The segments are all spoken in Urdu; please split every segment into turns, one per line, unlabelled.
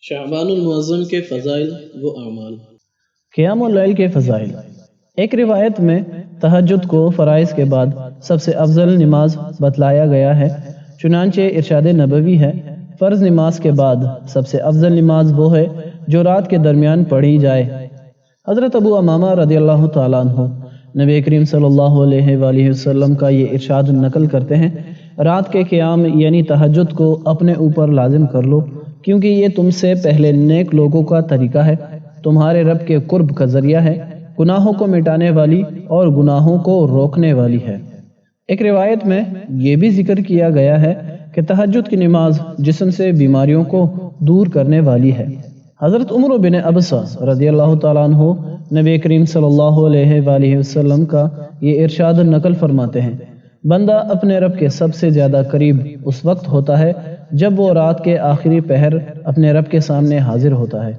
شعبان المعظم کے فضائل و اعمال۔
قیام اللیل کے فضائل۔ ایک روایت میں تہجد کو فرائض کے بعد سب سے افضل نماز بتلایا گیا ہے، چنانچہ ارشاد نبوی ہے، فرض نماز کے بعد سب سے افضل نماز وہ ہے جو رات کے درمیان پڑھی جائے۔ حضرت ابو امامہ رضی اللہ تعالیٰ عنہ نبی کریم صلی اللہ علیہ وآلہ وسلم کا یہ ارشاد نقل کرتے ہیں، رات کے قیام یعنی تہجد کو اپنے اوپر لازم کر لو، کیونکہ یہ تم سے پہلے نیک لوگوں کا طریقہ ہے، تمہارے رب کے قرب کا ذریعہ ہے، گناہوں کو مٹانے والی اور گناہوں کو روکنے والی ہے۔ ایک روایت میں یہ بھی ذکر کیا گیا ہے کہ تہجد کی نماز جسم سے بیماریوں کو دور کرنے والی ہے۔ حضرت عمر بن ابسہ رضی اللہ تعالیٰ عنہ نبی کریم صلی اللہ علیہ وآلہ وسلم کا یہ ارشاد نقل فرماتے ہیں، بندہ اپنے رب کے سب سے زیادہ قریب اس وقت ہوتا ہے جب وہ رات کے آخری پہر اپنے رب کے سامنے حاضر ہوتا ہے،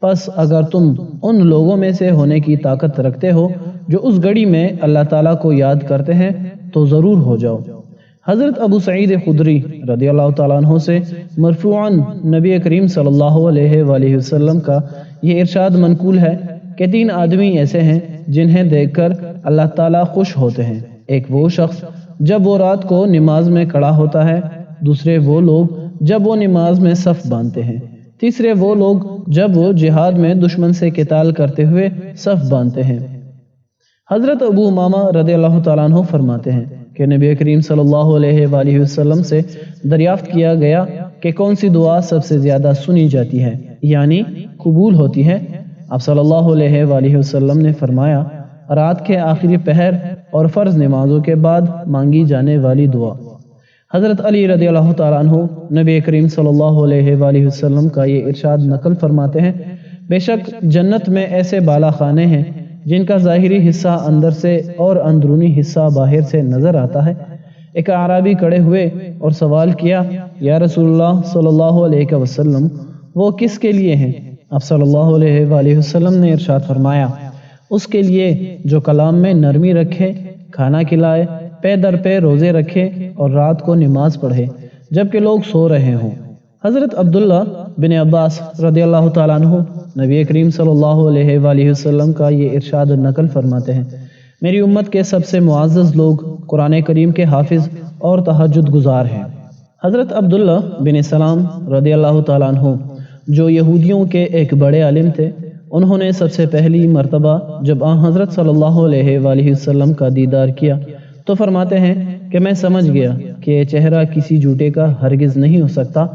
پس اگر تم ان لوگوں میں سے ہونے کی طاقت رکھتے ہو جو اس گھڑی میں اللہ تعالیٰ کو یاد کرتے ہیں تو ضرور ہو جاؤ۔ حضرت ابو سعید خدری رضی اللہ تعالیٰ عنہ سے مرفوعاً نبی کریم صلی اللہ علیہ وآلہ وسلم کا یہ ارشاد منقول ہے کہ 3 آدمی ایسے ہیں جنہیں دیکھ کر اللہ تعالیٰ خوش ہوتے ہیں، ایک وہ شخص جب وہ رات کو نماز میں کھڑا ہوتا ہے، دوسرے وہ لوگ جب وہ نماز میں صف باندھتے ہیں، تیسرے وہ لوگ جب وہ جہاد میں دشمن سے قتال کرتے ہوئے صف باندھتے ہیں۔ حضرت ابو امامہ رضی اللہ تعالیٰ عنہ فرماتے ہیں کہ نبی کریم صلی اللہ علیہ وآلہ وسلم سے دریافت کیا گیا کہ کون سی دعا سب سے زیادہ سنی جاتی ہے، یعنی قبول ہوتی ہے۔ آپ صلی اللہ علیہ وآلہ وسلم نے فرمایا، رات کے آخری پہر اور فرض نمازوں کے بعد مانگی جانے والی دعا۔ حضرت علی رضی اللہ تعالیٰ عنہ نبی کریم صلی اللہ علیہ وآلہ وسلم کا یہ ارشاد نقل فرماتے ہیں، بے شک جنت میں ایسے بالا خانے ہیں جن کا ظاہری حصہ اندر سے اور اندرونی حصہ باہر سے نظر آتا ہے۔ ایک اعرابی کھڑے ہوئے اور سوال کیا، یا رسول اللہ صلی اللہ علیہ وسلم، وہ کس کے لیے ہیں؟ آپ صلی اللہ علیہ وآلہ وسلم نے ارشاد فرمایا، اس کے لیے جو کلام میں نرمی رکھے، کھانا کھلائے، پے در پے روزے رکھے اور رات کو نماز پڑھے جبکہ لوگ سو رہے ہوں۔ حضرت عبداللہ بن عباس رضی اللہ تعالیٰ عنہ نبی کریم صلی اللہ علیہ وآلہ وسلم کا یہ ارشاد نقل فرماتے ہیں، میری امت کے سب سے معزز لوگ قرآن کریم کے حافظ اور تہجد گزار ہیں۔ حضرت عبداللہ بن سلام رضی اللہ تعالیٰ عنہ جو یہودیوں کے ایک بڑے عالم تھے، انہوں نے سب سے پہلی مرتبہ جب حضرت صلی اللہ علیہ وآلہ وسلم کا دیدار کیا تو فرماتے ہیں کہ میں سمجھ گیا کہ یہ چہرہ کسی جھوٹے کا ہرگز نہیں ہو سکتا،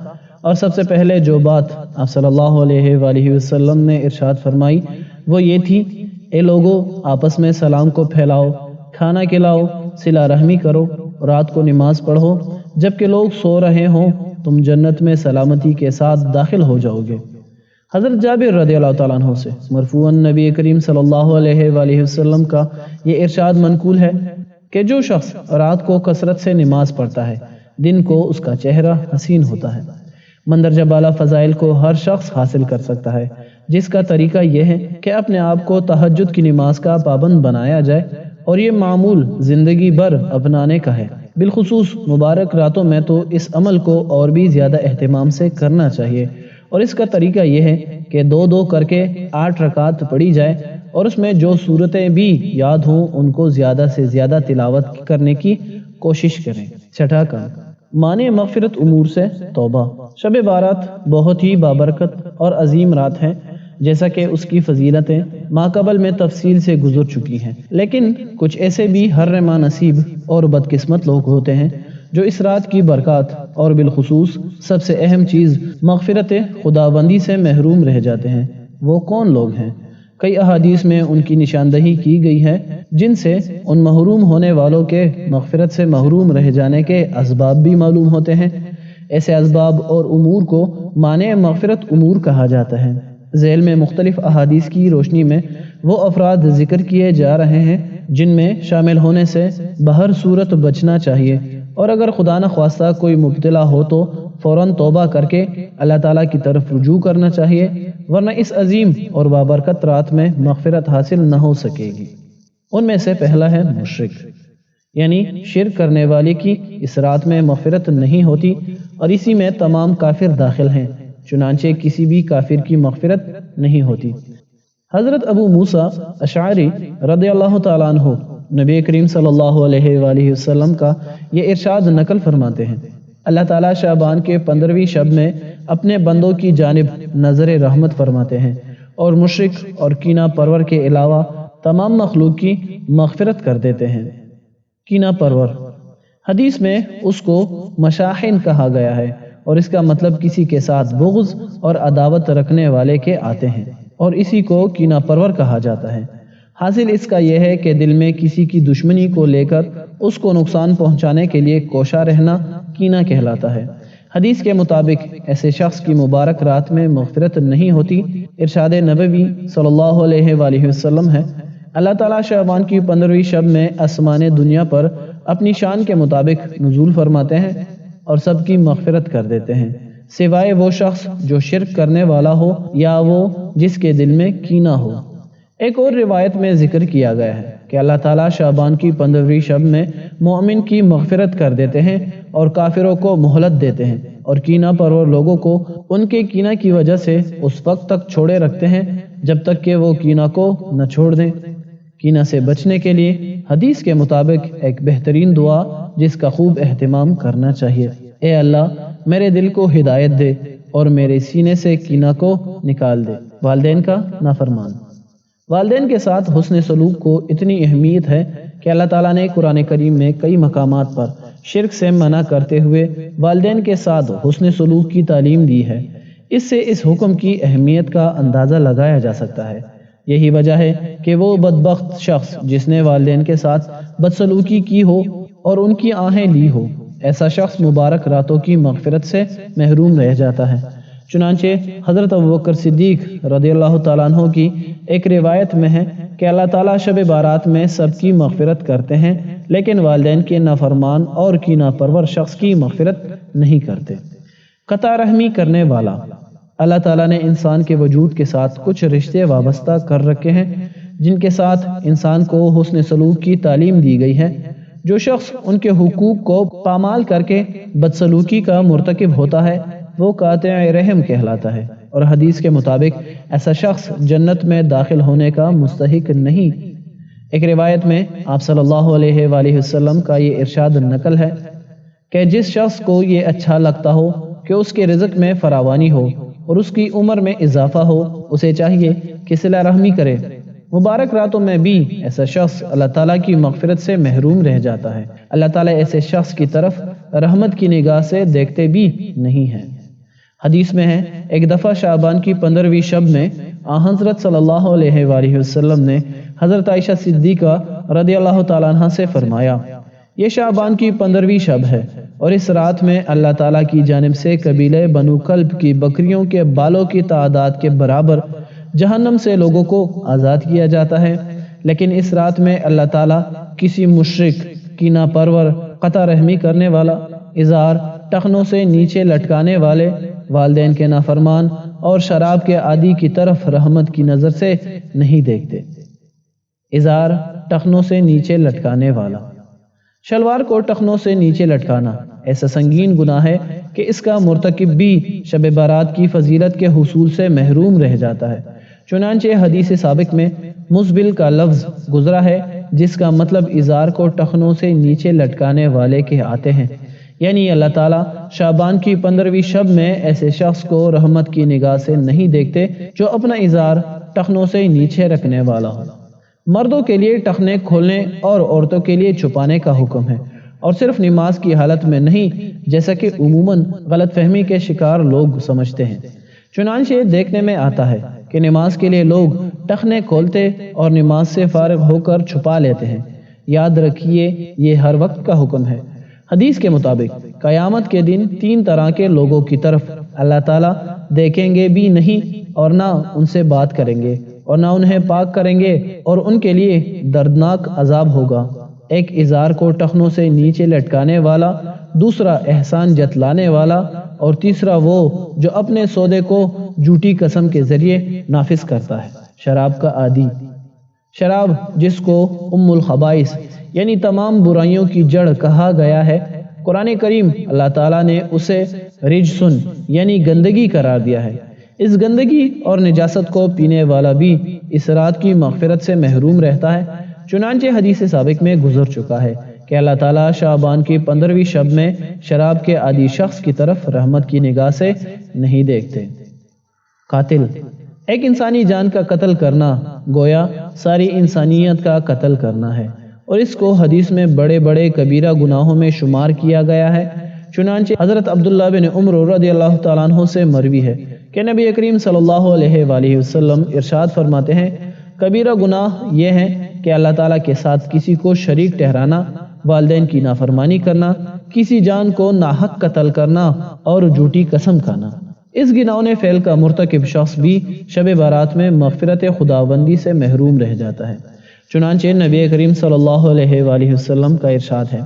اور سب سے پہلے جو بات آپ صلی اللہ علیہ وآلہ وسلم نے ارشاد فرمائی وہ یہ تھی، اے لوگو، آپس میں سلام کو پھیلاؤ، کھانا کھلاؤ، صلہ رحمی کرو، رات کو نماز پڑھو جبکہ لوگ سو رہے ہوں، تم جنت میں سلامتی کے ساتھ داخل ہو جاؤ گے۔ حضرت جابر رضی اللہ تعالیٰ عنہ سے مرفوعاً نبی کریم صلی اللہ علیہ وآلہ وسلم کا یہ ارشاد منقول ہے کہ جو شخص رات کو کثرت سے نماز پڑھتا ہے، دن کو اس کا چہرہ حسین ہوتا ہے۔ مندرجہ بالا فضائل کو ہر شخص حاصل کر سکتا ہے، جس کا طریقہ یہ ہے کہ اپنے آپ کو تہجد کی نماز کا پابند بنایا جائے اور یہ معمول زندگی بھر اپنانے کا ہے۔ بالخصوص مبارک راتوں میں تو اس عمل کو اور بھی زیادہ اہتمام سے کرنا چاہیے، اور اس کا طریقہ یہ ہے کہ 2 کر کے 8 رکعات پڑھی جائے اور اس میں جو صورتیں بھی یاد ہوں ان کو زیادہ سے زیادہ تلاوت کرنے کی کوشش کریں۔ چھٹا کام، معنی مغفرت امور سے توبہ۔ شب بارات بہت ہی بابرکت اور عظیم رات ہے، جیسا کہ اس کی فضیلتیں ماقبل میں تفصیل سے گزر چکی ہیں، لیکن کچھ ایسے بھی حرما نصیب اور بدقسمت لوگ ہوتے ہیں جو اس رات کی برکات اور بالخصوص سب سے اہم چیز مغفرت خداوندی سے محروم رہ جاتے ہیں۔ وہ کون لوگ ہیں؟ کئی احادیث میں ان کی نشاندہی کی گئی ہے، جن سے ان محروم ہونے والوں کے مغفرت سے محروم رہ جانے کے اسباب بھی معلوم ہوتے ہیں۔ ایسے اسباب اور امور کو معنی مغفرت امور کہا جاتا ہے۔ ذیل میں مختلف احادیث کی روشنی میں وہ افراد ذکر کیے جا رہے ہیں جن میں شامل ہونے سے بہر صورت بچنا چاہیے، اور اگر خدا نخواستہ کوئی مبتلا ہو تو فوراً توبہ کر کے اللہ تعالیٰ کی طرف رجوع کرنا چاہیے، ورنہ اس عظیم اور بابرکت رات میں مغفرت حاصل نہ ہو سکے گی۔ ان میں سے پہلا ہے مشرک، یعنی شرک کرنے والے کی اس رات میں مغفرت نہیں ہوتی، اور اسی میں تمام کافر داخل ہیں۔ چنانچہ کسی بھی کافر کی مغفرت نہیں ہوتی۔ حضرت ابو موسیٰ اشعری رضی اللہ تعالیٰ عنہ نبی کریم صلی اللہ علیہ وآلہ وسلم کا یہ ارشاد نقل فرماتے ہیں، اللہ تعالیٰ شعبان کے 15ویں شب میں اپنے بندوں کی جانب نظر رحمت فرماتے ہیں اور مشرک اور کینہ پرور کے علاوہ تمام مخلوق کی مغفرت کر دیتے ہیں۔ کینہ پرور حدیث میں اس کو مشاحن کہا گیا ہے اور اس کا مطلب کسی کے ساتھ بغض اور عداوت رکھنے والے کے آتے ہیں اور اسی کو کینہ پرور کہا جاتا ہے۔ حاصل اس کا یہ ہے کہ دل میں کسی کی دشمنی کو لے کر اس کو نقصان پہنچانے کے لیے کوشاں رہنا کینہ کہلاتا ہے۔ حدیث کے مطابق ایسے شخص کی مبارک رات میں مغفرت نہیں ہوتی۔ ارشاد نبوی صلی اللہ علیہ وآلہ وسلم ہے، اللہ تعالیٰ شعبان کی 15ویں شب میں آسمان دنیا پر اپنی شان کے مطابق نزول فرماتے ہیں اور سب کی مغفرت کر دیتے ہیں سوائے وہ شخص جو شرک کرنے والا ہو یا وہ جس کے دل میں کینہ ہو۔ ایک اور روایت میں ذکر کیا گیا ہے کہ اللہ تعالیٰ شعبان کی 15ویں شب میں مومن کی مغفرت کر دیتے ہیں اور کافروں کو مہلت دیتے ہیں اور کینہ پرور لوگوں کو ان کے کینہ کی وجہ سے اس وقت تک چھوڑے رکھتے ہیں جب تک کہ وہ کینہ کو نہ چھوڑ دیں۔ کینہ سے بچنے کے لیے حدیث کے مطابق ایک بہترین دعا جس کا خوب اہتمام کرنا چاہیے، اے اللہ میرے دل کو ہدایت دے اور میرے سینے سے کینہ کو نکال دے۔ والدین کا نافرمان، والدین کے ساتھ حسن سلوک کو اتنی اہمیت ہے کہ اللہ تعالیٰ نے قرآن کریم میں کئی مقامات پر شرک سے منع کرتے ہوئے والدین کے ساتھ حسن سلوک کی تعلیم دی ہے۔ اس سے اس حکم کی اہمیت کا اندازہ لگایا جا سکتا ہے۔ یہی وجہ ہے کہ وہ بدبخت شخص جس نے والدین کے ساتھ بدسلوکی کی ہو اور ان کی آہیں لی ہو، ایسا شخص مبارک راتوں کی مغفرت سے محروم رہ جاتا ہے۔ چنانچہ حضرت ابوبکر صدیق رضی اللہ تعالیٰ عنہ کی ایک روایت میں ہے کہ اللہ تعالیٰ شب بارات میں سب کی مغفرت کرتے ہیں لیکن والدین کے نافرمان اور کینہ پرور شخص کی مغفرت نہیں کرتے۔ قطع رحمی کرنے والا، اللہ تعالیٰ نے انسان کے وجود کے ساتھ کچھ رشتے وابستہ کر رکھے ہیں جن کے ساتھ انسان کو حسن سلوک کی تعلیم دی گئی ہے۔ جو شخص ان کے حقوق کو پامال کر کے بدسلوکی کا مرتکب ہوتا ہے وہ قاطع رحم کہلاتا ہے اور حدیث کے مطابق ایسا شخص جنت میں داخل ہونے کا مستحق نہیں۔ ایک روایت میں آپ صلی اللہ علیہ وآلہ وسلم کا یہ ارشاد نقل ہے کہ جس شخص کو یہ اچھا لگتا ہو کہ اس کے رزق میں فراوانی ہو اور اس کی عمر میں اضافہ ہو، اسے چاہیے کہ صلہ رحمی کرے۔ مبارک راتوں میں بھی ایسا شخص اللہ تعالیٰ کی مغفرت سے محروم رہ جاتا ہے۔ اللہ تعالیٰ ایسے شخص کی طرف رحمت کی نگاہ سے دیکھتے بھی نہیں ہیں۔ حدیث میں ہے، ایک دفعہ شعبان کی 15ویں شب میں حضرت صلی اللہ علیہ وآلہ وسلم نے حضرت عائشہ صدیقہ رضی اللہ تعالیٰ عنہ سے فرمایا، یہ شعبان کی 15ویں شب ہے اور اس رات میں اللہ تعالیٰ کی جانب سے قبیلہ بنو کلب کی بکریوں کے بالوں کی تعداد کے برابر جہنم سے لوگوں کو آزاد کیا جاتا ہے، لیکن اس رات میں اللہ تعالیٰ کسی مشرک، کینہ پرور، قطع رحمی کرنے والا، ازار ٹخنوں سے نیچے لٹکانے والے، والدین کے نافرمان اور شراب کے عادی کی طرف رحمت کی نظر سے نہیں دیکھتے۔ ازار ٹخنوں سے نیچے لٹکانے والا، شلوار کو ٹخنوں سے نیچے لٹکانا ایسا سنگین گناہ ہے کہ اس کا مرتکب بھی شب بارات کی فضیلت کے حصول سے محروم رہ جاتا ہے۔ چنانچہ حدیث سابق میں مزبل کا لفظ گزرا ہے جس کا مطلب ازار کو ٹخنوں سے نیچے لٹکانے والے کے آتے ہیں، یعنی اللہ تعالیٰ شعبان کی 15ویں شب میں ایسے شخص کو رحمت کی نگاہ سے نہیں دیکھتے جو اپنا ازار ٹخنوں سے نیچے رکھنے والا ہو۔ مردوں کے لیے ٹخنے کھولنے اور عورتوں کے لیے چھپانے کا حکم ہے اور صرف نماز کی حالت میں نہیں، جیسا کہ عموماً غلط فہمی کے شکار لوگ سمجھتے ہیں۔ چنانچہ دیکھنے میں آتا ہے کہ نماز کے لیے لوگ ٹخنے کھولتے اور نماز سے فارغ ہو کر چھپا لیتے ہیں۔ یاد رکھیے یہ ہر وقت کا حکم ہے۔ حدیث کے مطابق قیامت کے دن 3 طرح کے لوگوں کی طرف اللہ تعالیٰ دیکھیں گے بھی نہیں اور نہ ان سے بات کریں گے اور نہ انہیں پاک کریں گے اور ان کے لیے دردناک عذاب ہوگا۔ ایک ازار کو ٹخنوں سے نیچے لٹکانے والا، دوسرا احسان جتلانے والا اور تیسرا وہ جو اپنے سودے کو جھوٹی قسم کے ذریعے نافذ کرتا ہے۔ شراب کا عادی، شراب جس کو ام الخبائث یعنی تمام برائیوں کی جڑ کہا گیا ہے، قرآن کریم اللہ تعالیٰ نے اسے رجسن یعنی گندگی قرار دیا ہے۔ اس گندگی اور نجاست کو پینے والا بھی اس رات کی مغفرت سے محروم رہتا ہے۔ چنانچہ حدیث سابق میں گزر چکا ہے کہ اللہ تعالیٰ شعبان کی 15ویں شب میں شراب کے عادی شخص کی طرف رحمت کی نگاہ سے نہیں دیکھتے۔ قاتل، ایک انسانی جان کا قتل کرنا گویا ساری انسانیت کا قتل کرنا ہے، اور اس کو حدیث میں بڑے بڑے کبیرہ گناہوں میں شمار کیا گیا ہے۔ چنانچہ حضرت عبداللہ بن عمر رضی اللہ تعالیٰ عنہ سے مروی ہے کہ نبی کریم صلی اللہ علیہ وآلہ وسلم ارشاد فرماتے ہیں، کبیرہ گناہ یہ ہے کہ اللہ تعالیٰ کے ساتھ کسی کو شریک ٹھہرانا، والدین کی نافرمانی کرنا، کسی جان کو ناحق قتل کرنا اور جھوٹی قسم کھانا۔ اس گناؤنے فعل کا مرتکب شخص بھی شب بارات میں مغفرت خداوندی سے محروم رہ جاتا ہے۔ چنانچہ نبی کریم صلی اللہ علیہ وآلہ وسلم کا ارشاد ہے،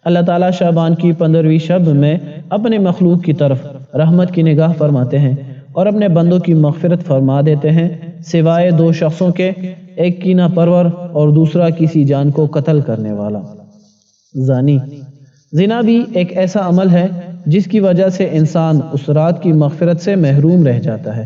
اللہ تعالیٰ شعبان کی 15ویں شب میں اپنے مخلوق کی طرف رحمت کی نگاہ فرماتے ہیں اور اپنے بندوں کی مغفرت فرما دیتے ہیں، سوائے دو شخصوں کے، ایک کینہ پرور اور دوسرا کسی جان کو قتل کرنے والا۔ زانی، زنا بھی ایک ایسا عمل ہے جس کی وجہ سے انسان اس رات کی مغفرت سے محروم رہ جاتا ہے۔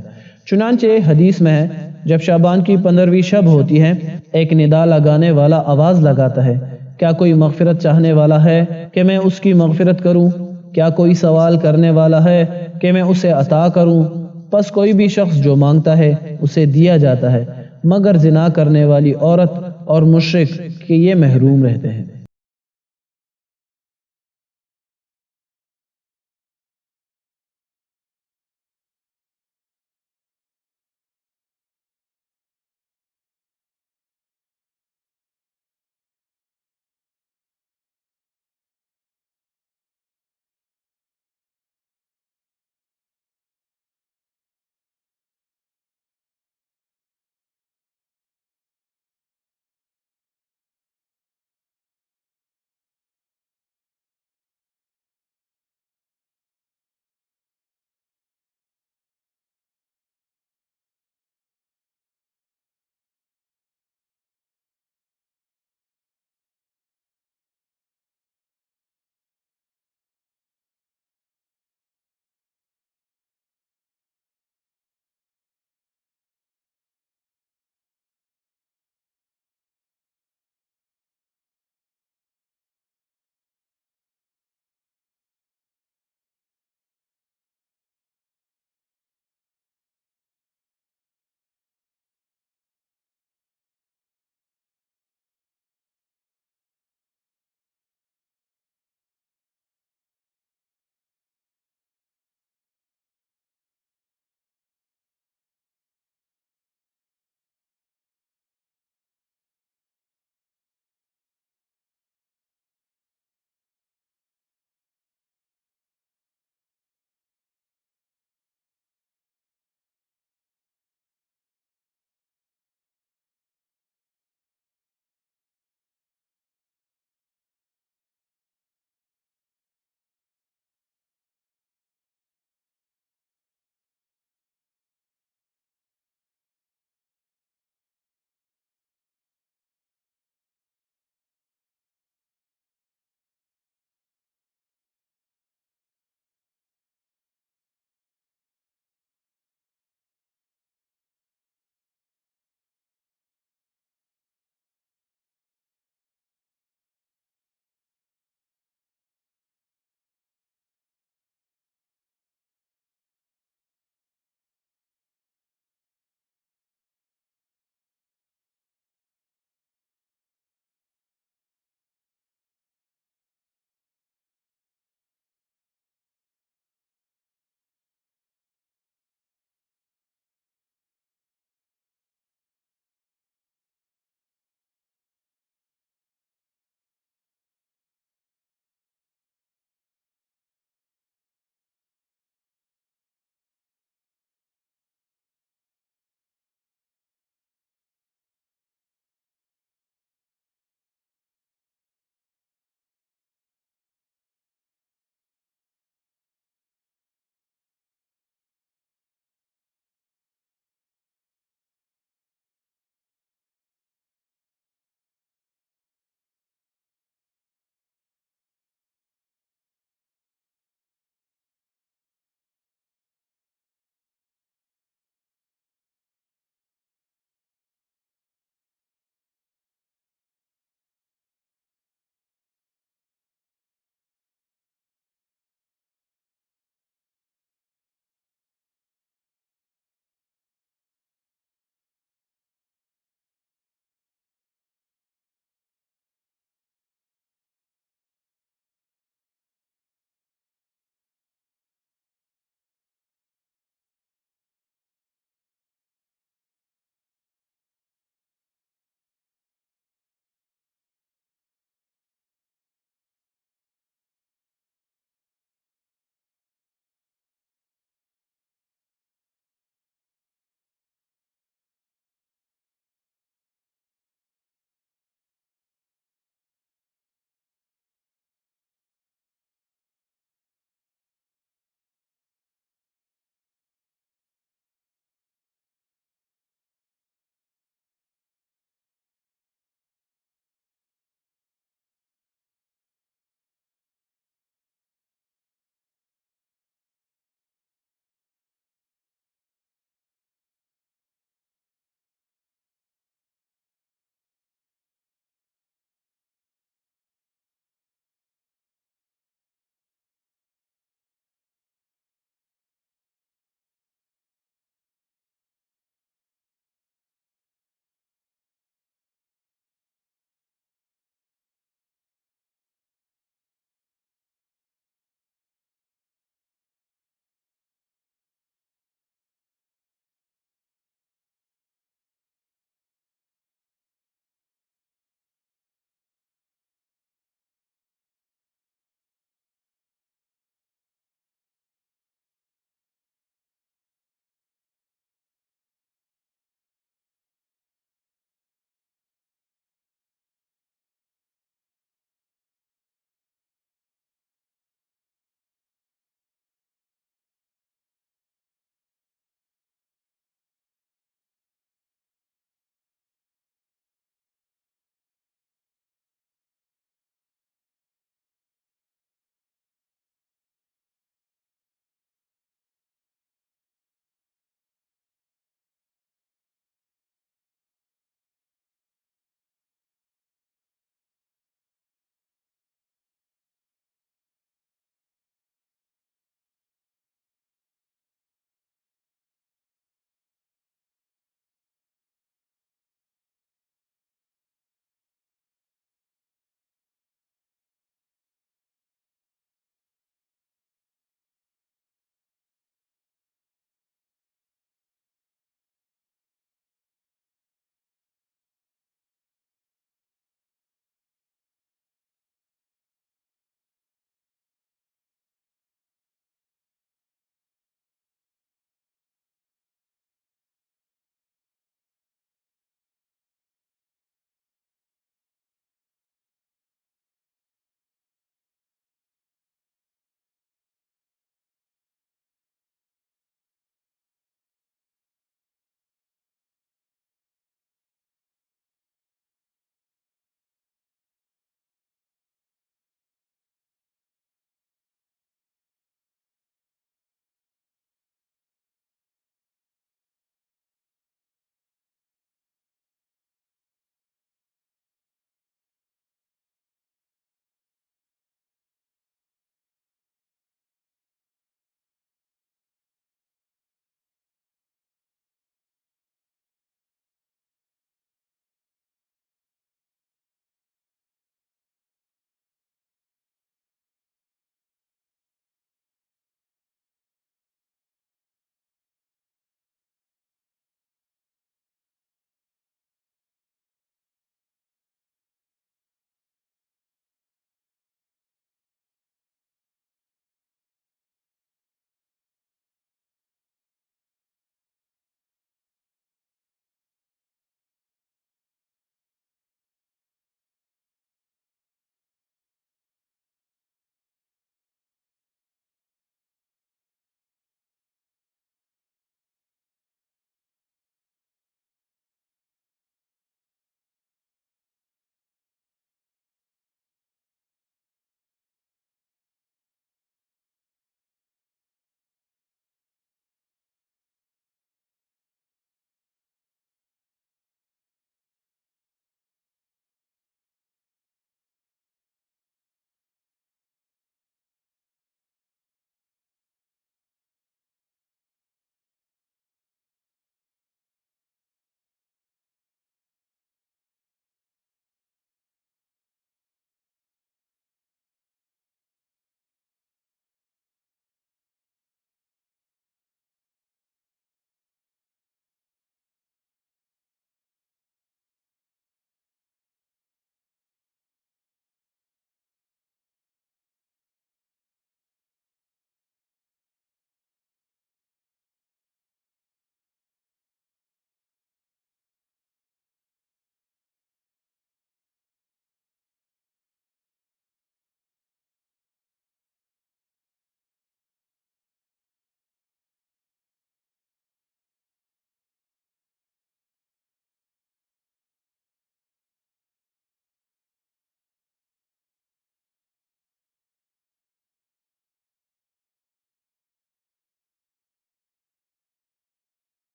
چنانچہ حدیث میں ہے، جب شعبان کی 15ویں شب ہوتی ہے، ایک ندا لگانے والا آواز لگاتا ہے، کیا کوئی مغفرت چاہنے والا ہے کہ میں اس کی مغفرت کروں؟ کیا کوئی سوال کرنے والا ہے کہ میں اسے عطا کروں؟ پس کوئی بھی شخص جو مانگتا ہے اسے دیا جاتا ہے، مگر زنا کرنے والی عورت اور مشرک کہ یہ محروم رہتے ہیں۔